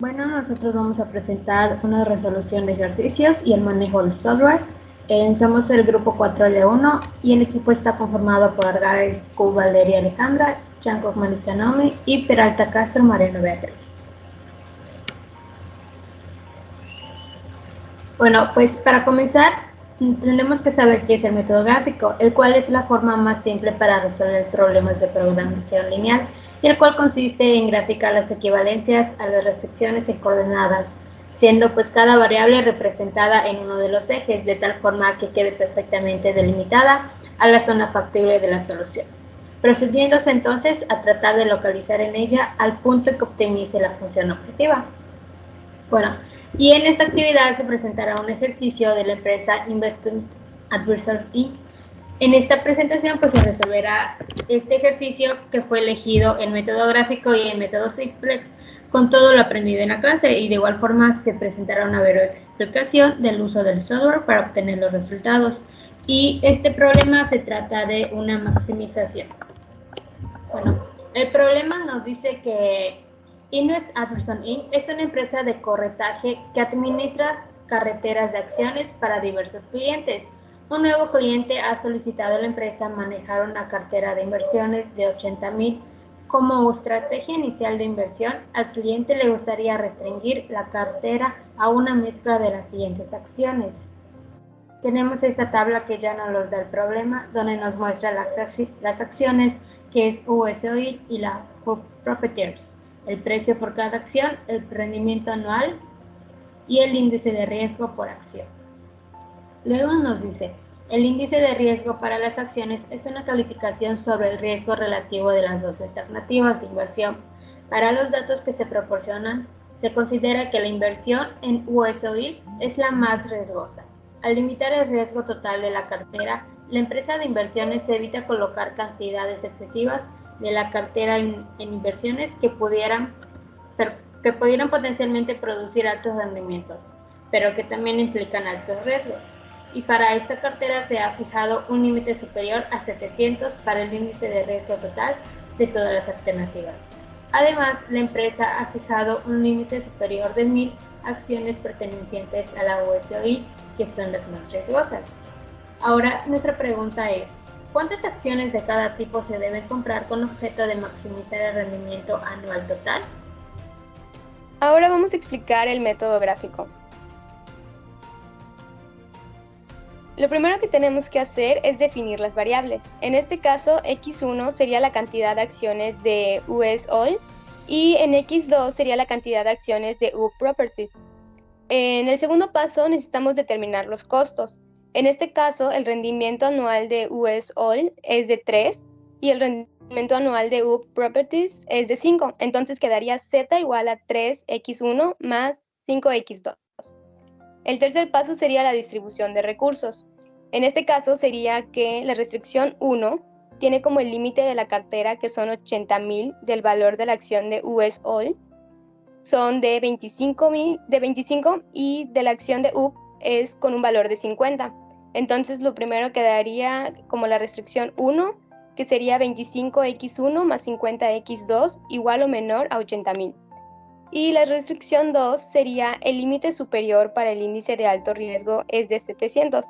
Bueno, nosotros vamos a presentar una resolución de ejercicios y el manejo del software. Somos el grupo 4L1 y el equipo está conformado por Argares Q. Valeria Alejandra, Chancos Manichanome y Peralta Castro Mariano Beatriz. Bueno, pues para comenzar, tenemos que saber qué es el método gráfico, el cual es la forma más simple para resolver problemas de programación lineal, y el cual consiste en graficar las equivalencias a las restricciones en coordenadas, siendo pues cada variable representada en uno de los ejes, de tal forma que quede perfectamente delimitada a la zona factible de la solución, procediéndose entonces a tratar de localizar en ella al punto que optimice la función objetiva. Bueno, y en esta actividad se presentará un ejercicio de la empresa Investment Advisors Inc. En esta presentación pues se resolverá este ejercicio que fue elegido en método gráfico y en método simplex con todo lo aprendido en la clase, y de igual forma se presentará una breve explicación del uso del software para obtener los resultados. Y este problema se trata de una maximización. Bueno, el problema nos dice que Invest Advisors Inc. es una empresa de corretaje que administra carteras de acciones para diversos clientes. Un nuevo cliente ha solicitado a la empresa manejar una cartera de inversiones de 80,000. Como estrategia inicial de inversión, al cliente le gustaría restringir la cartera a una mezcla de las siguientes acciones. Tenemos esta tabla que ya nos da el problema, donde nos muestra las acciones, que es US Oil y la Hub Properties, el precio por cada acción, el rendimiento anual y el índice de riesgo por acción. Luego nos dice, el índice de riesgo para las acciones es una calificación sobre el riesgo relativo de las dos alternativas de inversión. Para los datos que se proporcionan, se considera que la inversión en US Oil es la más riesgosa. Al limitar el riesgo total de la cartera, la empresa de inversiones evita colocar cantidades excesivas de la cartera en inversiones que pudieran potencialmente producir altos rendimientos, pero que también implican altos riesgos. Y para esta cartera se ha fijado un límite superior a 700 para el índice de riesgo total de todas las alternativas. Además, la empresa ha fijado un límite superior de 1,000 acciones pertenecientes a la USOI, que son las más riesgosas. Ahora, nuestra pregunta es, ¿cuántas acciones de cada tipo se deben comprar con objeto de maximizar el rendimiento anual total? Ahora vamos a explicar el método gráfico. Lo primero que tenemos que hacer es definir las variables. En este caso, X1 sería la cantidad de acciones de US Oil y en X2 sería la cantidad de acciones de U Properties. En el segundo paso necesitamos determinar los costos. En este caso, el rendimiento anual de US Oil es de 3 y el rendimiento anual de U Properties es de 5. Entonces quedaría Z igual a 3X1 más 5X2. El tercer paso sería la distribución de recursos. En este caso sería que la restricción 1 tiene como el límite de la cartera, que son 80,000 del valor de la acción de US Oil, son de 25 y de la acción de UP es con un valor de 50. Entonces lo primero quedaría como la restricción 1, que sería 25X1 más 50X2 igual o menor a 80,000. Y la restricción 2 sería el límite superior para el índice de alto riesgo es de 700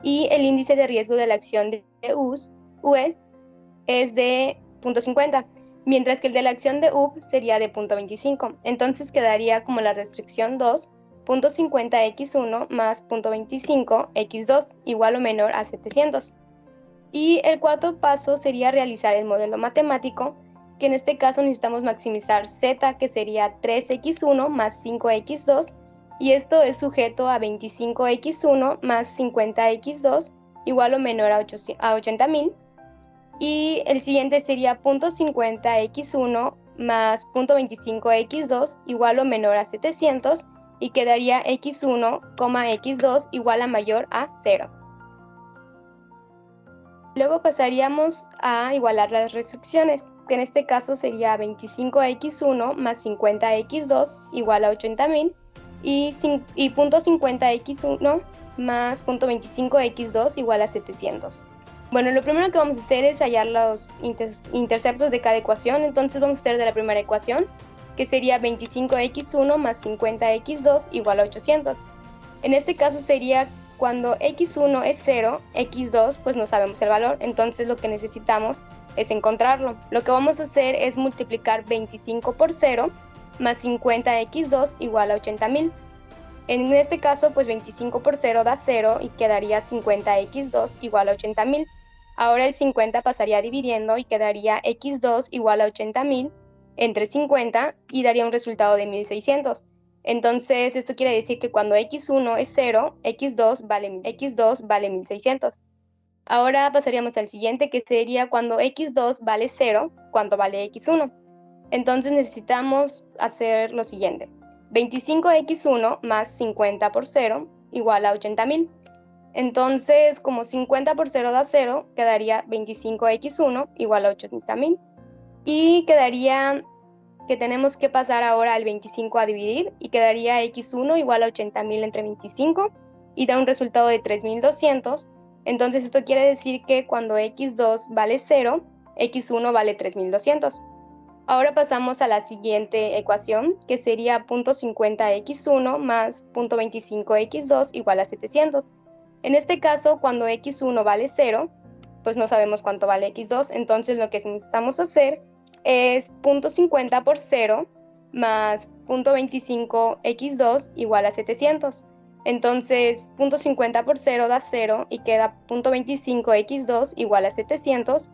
y el índice de riesgo de la acción de US es de 0.50, mientras que el de la acción de UP sería de 0.25. Entonces quedaría como la restricción 2, 0.50X1 más 0.25X2 igual o menor a 700. Y el cuarto paso sería realizar el modelo matemático, que en este caso necesitamos maximizar Z, que sería 3X1 más 5X2, y esto es sujeto a 25X1 más 50X2 igual o menor a 80,000, y el siguiente sería 0.50X1 más 0.25X2 igual o menor a 700, y quedaría X1, X2 igual a mayor a 0. Luego pasaríamos a igualar las restricciones, que en este caso sería 25X1 más 50X2 igual a 80,000 y 0.50X1 más 0.25X2 igual a 700. Bueno, lo primero que vamos a hacer es hallar los interceptos de cada ecuación. Entonces vamos a hacer de la primera ecuación que sería 25x1 más 50x2 igual a 800. En este caso sería cuando x1 es 0, x2 pues no sabemos el valor, entonces lo que necesitamos es encontrarlo. Lo que vamos a hacer es multiplicar 25 por 0 más 50x2 igual a 80.000. En este caso, pues 25 por 0 da 0 y quedaría 50x2 igual a 80.000. Ahora el 50 pasaría dividiendo y quedaría x2 igual a 80.000 entre 50 y daría un resultado de 1600. Entonces, esto quiere decir que cuando x1 es 0, x2 vale 1600. Ahora pasaríamos al siguiente, que sería cuando x2 vale 0, ¿cuánto vale x1? Entonces necesitamos hacer lo siguiente. 25x1 más 50 por 0 igual a 80.000. Entonces, como 50 por 0 da 0, quedaría 25x1 igual a 80.000. Y quedaría que tenemos que pasar ahora al 25 a dividir y quedaría x1 igual a 80.000 entre 25 y da un resultado de 3.200. Entonces esto quiere decir que cuando x2 vale 0, x1 vale 3.200. Ahora pasamos a la siguiente ecuación, que sería 0.50x1 más 0.25x2 igual a 700. En este caso, cuando x1 vale 0, pues no sabemos cuánto vale x2, entonces lo que necesitamos hacer es 0.50 por 0 más 0.25x2 igual a 700. Entonces, 0.50 por 0 da 0 y queda 0.25x2 igual a 700.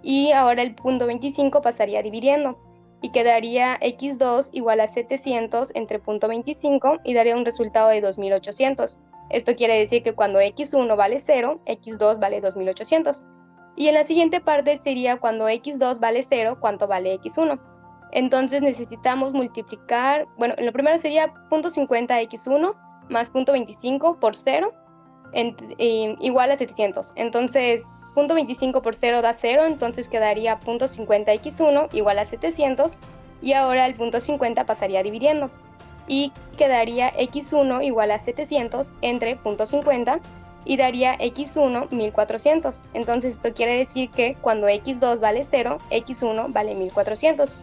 Y ahora el 0.25 pasaría dividiendo y quedaría x2 igual a 700 entre 0.25 y daría un resultado de 2800. Esto quiere decir que cuando x1 vale 0, x2 vale 2800. Y en la siguiente parte sería cuando x2 vale 0, ¿cuánto vale x1? Entonces necesitamos multiplicar, bueno, lo primero sería 0.50x1 más 0.25 por 0 igual a 700. Entonces 0.25 por 0 da 0, entonces quedaría 0.50x1 igual a 700 y ahora el 0.50 pasaría dividiendo y quedaría x1 igual a 700 entre 0.50 y daría x1 1400. Entonces esto quiere decir que cuando x2 vale 0, x1 vale 1400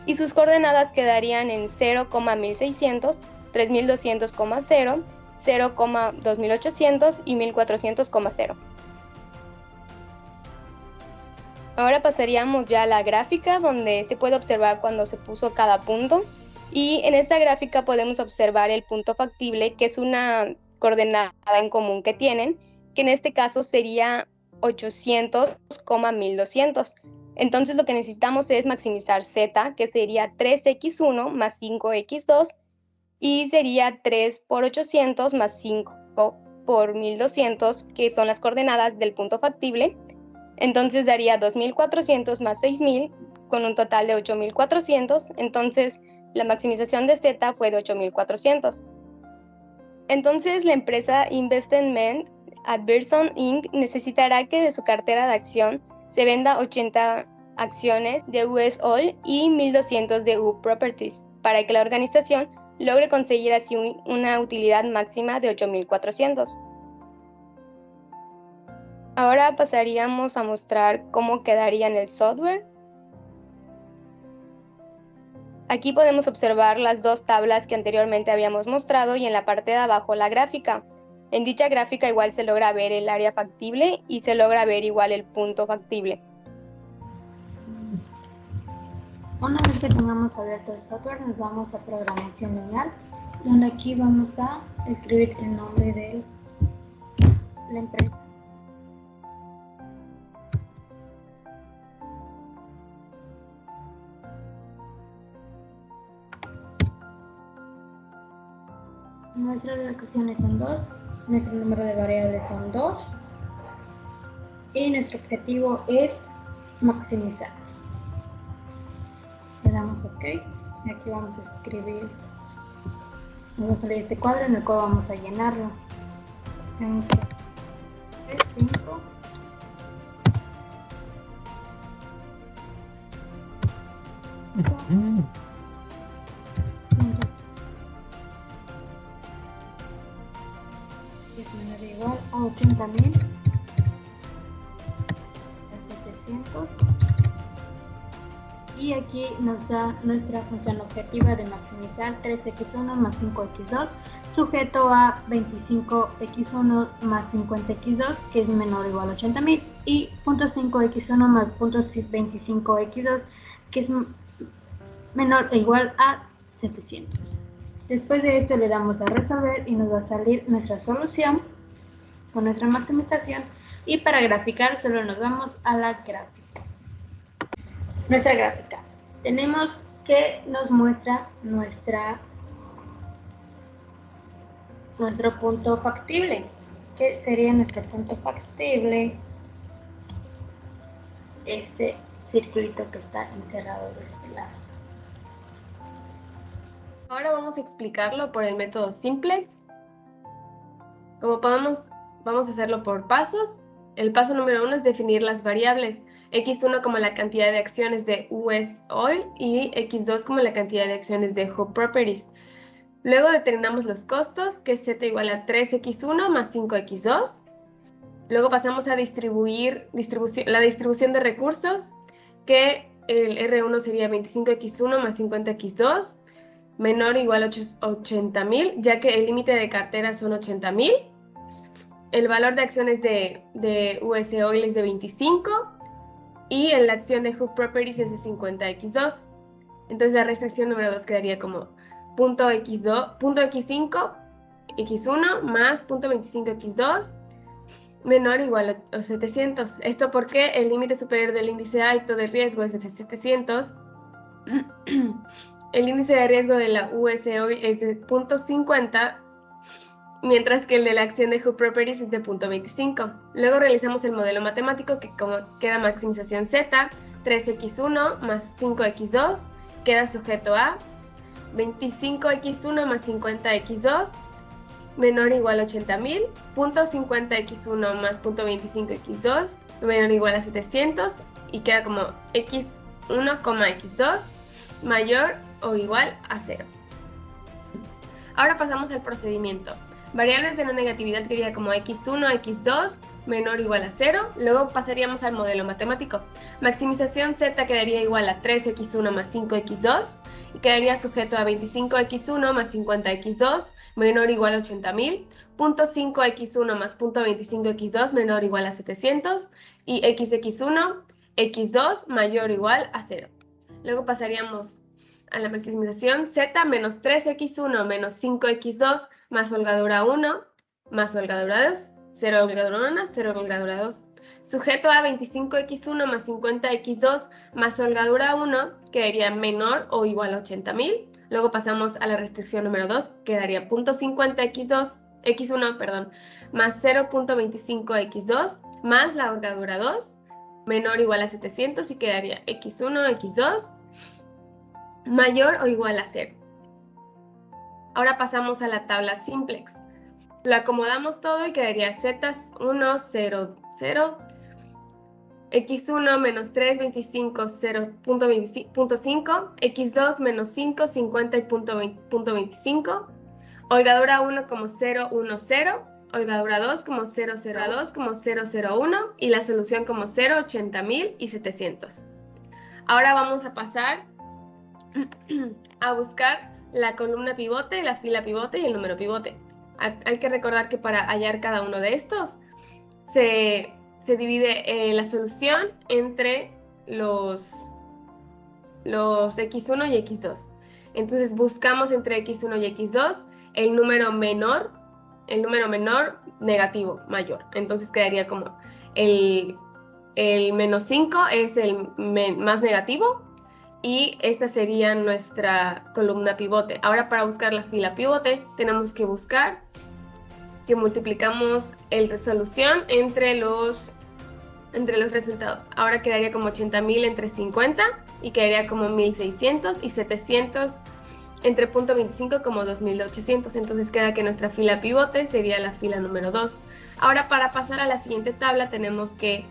y sus coordenadas quedarían en 0,1600, 3200,0, 0,2800 y 1400,0. Ahora pasaríamos ya a la gráfica donde se puede observar cuando se puso cada punto y en esta gráfica podemos observar el punto factible, que es una coordenada en común que tienen, que en este caso sería 800,1200. Entonces lo que necesitamos es maximizar z, que sería 3x1 más 5x2 y sería 3 por 800 más 5 por 1200, que son las coordenadas del punto factible. Entonces daría 2400 más 6000 con un total de 8400. Entonces la maximización de z fue de 8400. Entonces la empresa Investment Adverson Inc. necesitará que de su cartera de acción se venda 80 acciones de US Oil y 1200 de U Properties para que la organización logre conseguir así una utilidad máxima de 8400. Ahora pasaríamos a mostrar cómo quedaría en el software. Aquí podemos observar las dos tablas que anteriormente habíamos mostrado y en la parte de abajo la gráfica. En dicha gráfica igual se logra ver el área factible y se logra ver igual el punto factible. Una vez que tengamos abierto el software, nos vamos a programación lineal, donde aquí vamos a escribir el nombre de la empresa. Nuestras ecuaciones son 2, nuestro número de variables son 2 y nuestro objetivo es maximizar. Le damos OK y aquí vamos a escribir, nos va a salir este cuadro en el cual vamos a llenarlo. Tenemos que 5, es menor o igual a 80.000, a 700 y y aquí nos da nuestra función objetiva de maximizar 3x1 más 5x2 sujeto a 25x1 más 50x2 que es menor o igual a 80.000 y 0.5x1 más 0.25x2 que es menor o igual a 700. Después de esto le damos a resolver y nos va a salir nuestra solución con nuestra maximización, y para graficar solo nos vamos a la gráfica. Nuestra gráfica. Tenemos que nos muestra nuestro punto factible. ¿Qué sería nuestro punto factible? Este circulito que está encerrado de este lado. Ahora vamos a explicarlo por el método simplex. Vamos a hacerlo por pasos. El paso número 1 es definir las variables. X1 como la cantidad de acciones de US Oil y X2 como la cantidad de acciones de Hub Properties. Luego determinamos los costos, que es Z igual a 3X1 más 5X2. Luego pasamos a distribuir la distribución de recursos, que el R1 sería 25X1 más 50X2, menor o igual a 80.000, ya que el límite de cartera son 80.000. El valor de acciones de US Oil es de 25 y en la acción de Hub Properties es de 50X2. Entonces la restricción número 2 quedaría como .X5, X1 más .25X2 menor o igual a 700. Esto porque el límite superior del índice alto de riesgo es de 700. El índice de riesgo de la US Oil es de 0.50, mientras que el de la acción de Hub Properties es de 0.25. Luego realizamos el modelo matemático, que como queda maximización Z, 3X1 más 5X2, queda sujeto a 25X1 más 50X2, menor o igual a 80.000, 0.50X1 más 0.25X2, menor o igual a 700, y queda como X1, X2, mayor o igual a 0. Ahora pasamos al procedimiento. Variables de no negatividad quedaría como X1, X2, menor o igual a 0. Luego pasaríamos al modelo matemático. Maximización Z quedaría igual a 3X1 más 5X2 y quedaría sujeto a 25X1 más 50X2, menor o igual a 80.000, 0.5X1 más 0.25X2, menor o igual a 700 y XX1, X2 mayor o igual a 0. Luego pasaríamos a la maximización Z menos 3X1 menos 5X2 más holgadura 1 más holgadura 2, 0 holgadura 1, 0 holgadura 2. Sujeto a 25X1 más 50X2 más holgadura 1 quedaría menor o igual a 80.000. Luego pasamos a la restricción número 2, quedaría 0.50X2, X1, más 0.25X2 más la holgadura 2 menor o igual a 700 y quedaría X1, X2 mayor o igual a 0. Ahora pasamos a la tabla simplex. Lo acomodamos todo y quedaría Z1, 0, 0, X1 menos 3, 25, 0.5, X2 menos 5, 50 y 0.25, holgadura 1 como 0, 1, 0, holgadura 2 como 0, 0, 2 como 0, 0, 1 y la solución como 0, 80.000 y 700. Ahora vamos a pasar a buscar la columna pivote, la fila pivote y el número pivote. Hay que recordar que para hallar cada uno de estos se divide la solución entre los X1 y X2. Entonces buscamos entre X1 y X2 el número menor negativo, mayor. Entonces quedaría como el menos 5 es el más negativo y esta sería nuestra columna pivote. Ahora para buscar la fila pivote tenemos que buscar que multiplicamos el resolución entre los resultados. Ahora quedaría como 80.000 entre 50 y quedaría como 1.600 y 700 entre 0.25 como 2.800. Entonces queda que nuestra fila pivote sería la fila número 2. Ahora para pasar a la siguiente tabla tenemos que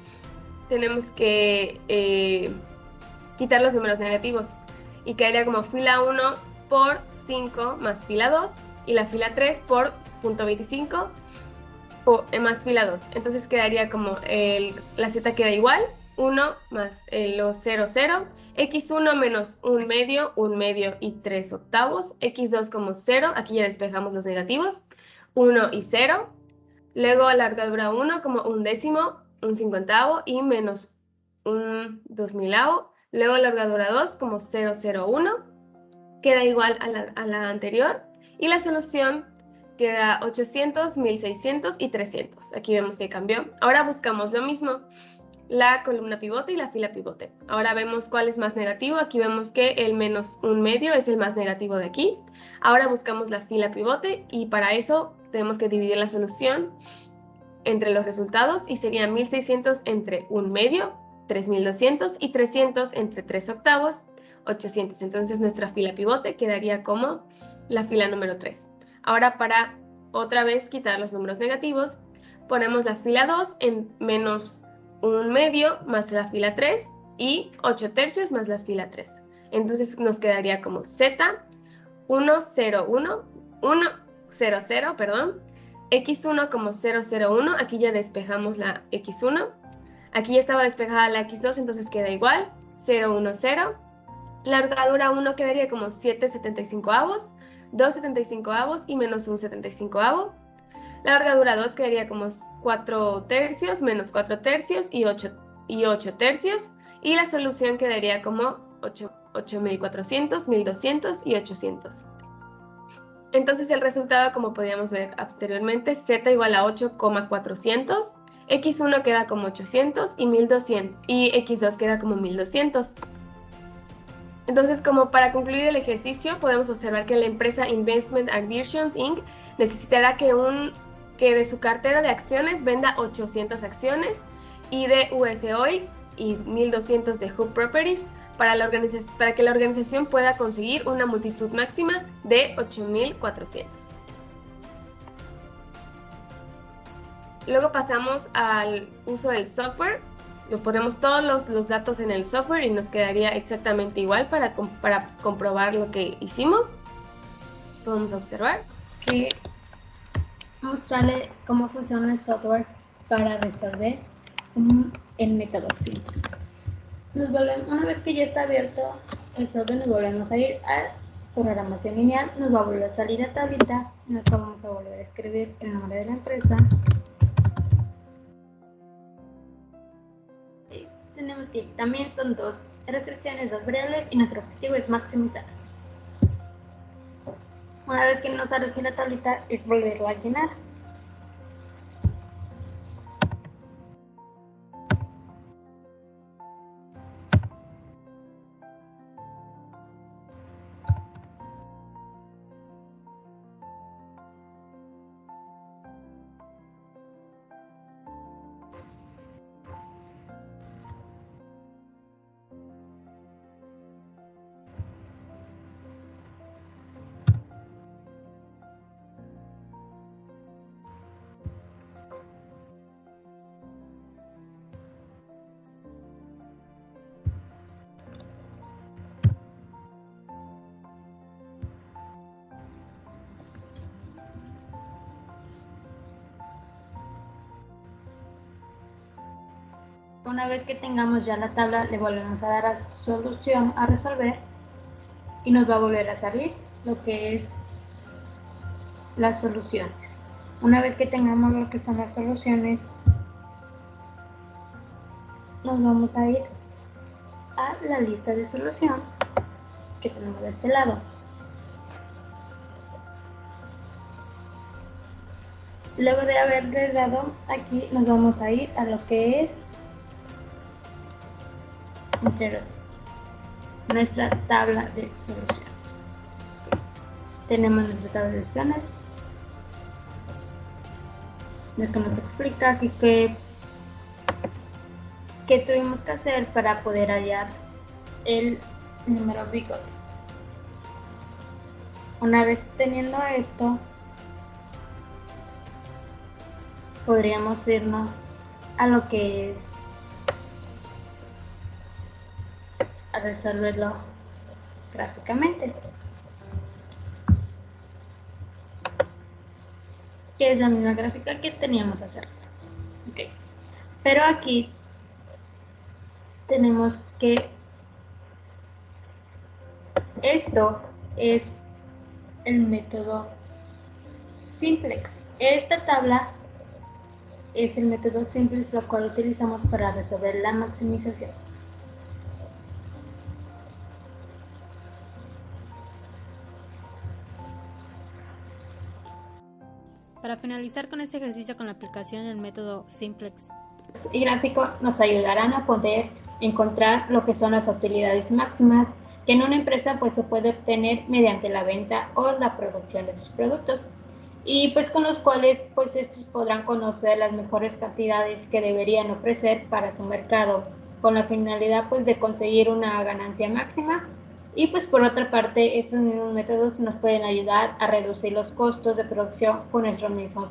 quitar los números negativos y quedaría como fila 1 por 5 más fila 2 y la fila 3 por 0.25 más fila 2. Entonces quedaría como la Z queda igual, 1 más los 0, 0, x1 menos 1 medio y 3 octavos, x2 como 0, aquí ya despejamos los negativos, 1 y 0, luego largadura 1 como 1/10, 1/50 y menos 1/2000, luego largadura 2 como 0,01, queda igual a la anterior, y la solución queda 800, 1600 y 300. Aquí vemos que cambió. Ahora buscamos lo mismo, la columna pivote y la fila pivote. Ahora vemos cuál es más negativo. Aquí vemos que el menos 1/2 es el más negativo de aquí. Ahora buscamos la fila pivote y para eso tenemos que dividir la solución entre los resultados y sería 1600 entre 1/2, 3200 y 300 entre 3 octavos, 800. Entonces nuestra fila pivote quedaría como la fila número 3. Ahora para otra vez quitar los números negativos, ponemos la fila 2 en menos 1/2 más la fila 3 y 8/3 más la fila 3. Entonces nos quedaría como Z 1, 0, 1, 1, 0, 0, perdón, x1 como 0, 0, 1, aquí ya despejamos la x1, aquí ya estaba despejada la x2, entonces queda igual, 0, 1, 0, largadura 1 quedaría como 7/75, 2/75 y menos 1/75, la largadura 2 quedaría como 4/3 menos 4/3 y 8/3, y la solución quedaría como 8400, 1200 y 800. Entonces el resultado, como podíamos ver anteriormente, z igual a 8,400, x1 queda como 800 y 1200, y x2 queda como 1200. Entonces, como para concluir el ejercicio, podemos observar que la empresa Investment Advisions Inc. necesitará que de su cartera de acciones venda 800 acciones y de US Oil y 1200 de Hub Properties para que la organización pueda conseguir una multitud máxima de 8400. Luego pasamos al uso del software. Ponemos todos los datos en el software y nos quedaría exactamente igual para comprobar lo que hicimos. Podemos observar que mostrarle cómo funciona el software para resolver el método simple. Una vez que ya está abierto el software, nos volvemos a ir a programación lineal, nos va a volver a salir a tablita, en la cual vamos a volver a escribir el nombre de la empresa. Y tenemos que también son dos restricciones, dos variables, y nuestro objetivo es maximizar. Una vez que nos arroje la tablita, es volverla a llenar. Una vez que tengamos ya la tabla, le volvemos a dar a solución a resolver y nos va a volver a salir lo que es las soluciones. Una vez que tengamos lo que son las soluciones, nos vamos a ir a la lista de solución que tenemos de este lado. Luego de haberle dado aquí, nos vamos a ir a lo que es nuestra tabla de soluciones. Tenemos nuestra tabla de soluciones, lo que nos explica qué tuvimos que hacer para poder hallar el número bigot. Una vez teniendo esto, podríamos irnos a lo que es a resolverlo gráficamente, que es la misma gráfica que teníamos hace rato. Okay. Pero aquí tenemos que Esto es el método Simplex. Esta tabla es el método Simplex, lo cual utilizamos para resolver la maximización. Para finalizar con este ejercicio con la aplicación del método Simplex y gráfico nos ayudarán a poder encontrar lo que son las utilidades máximas que en una empresa pues se puede obtener mediante la venta o la producción de sus productos, y pues con los cuales pues estos podrán conocer las mejores cantidades que deberían ofrecer para su mercado con la finalidad pues de conseguir una ganancia máxima. Y pues por otra parte, estos mismos métodos nos pueden ayudar a reducir los costos de producción con nuestros mismos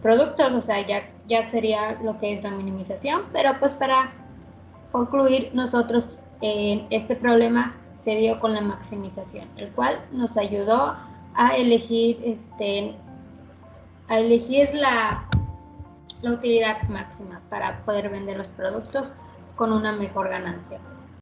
productos, o sea, ya sería lo que es la minimización, pero pues para concluir, nosotros este problema se dio con la maximización, el cual nos ayudó a elegir, la utilidad máxima para poder vender los productos con una mejor ganancia.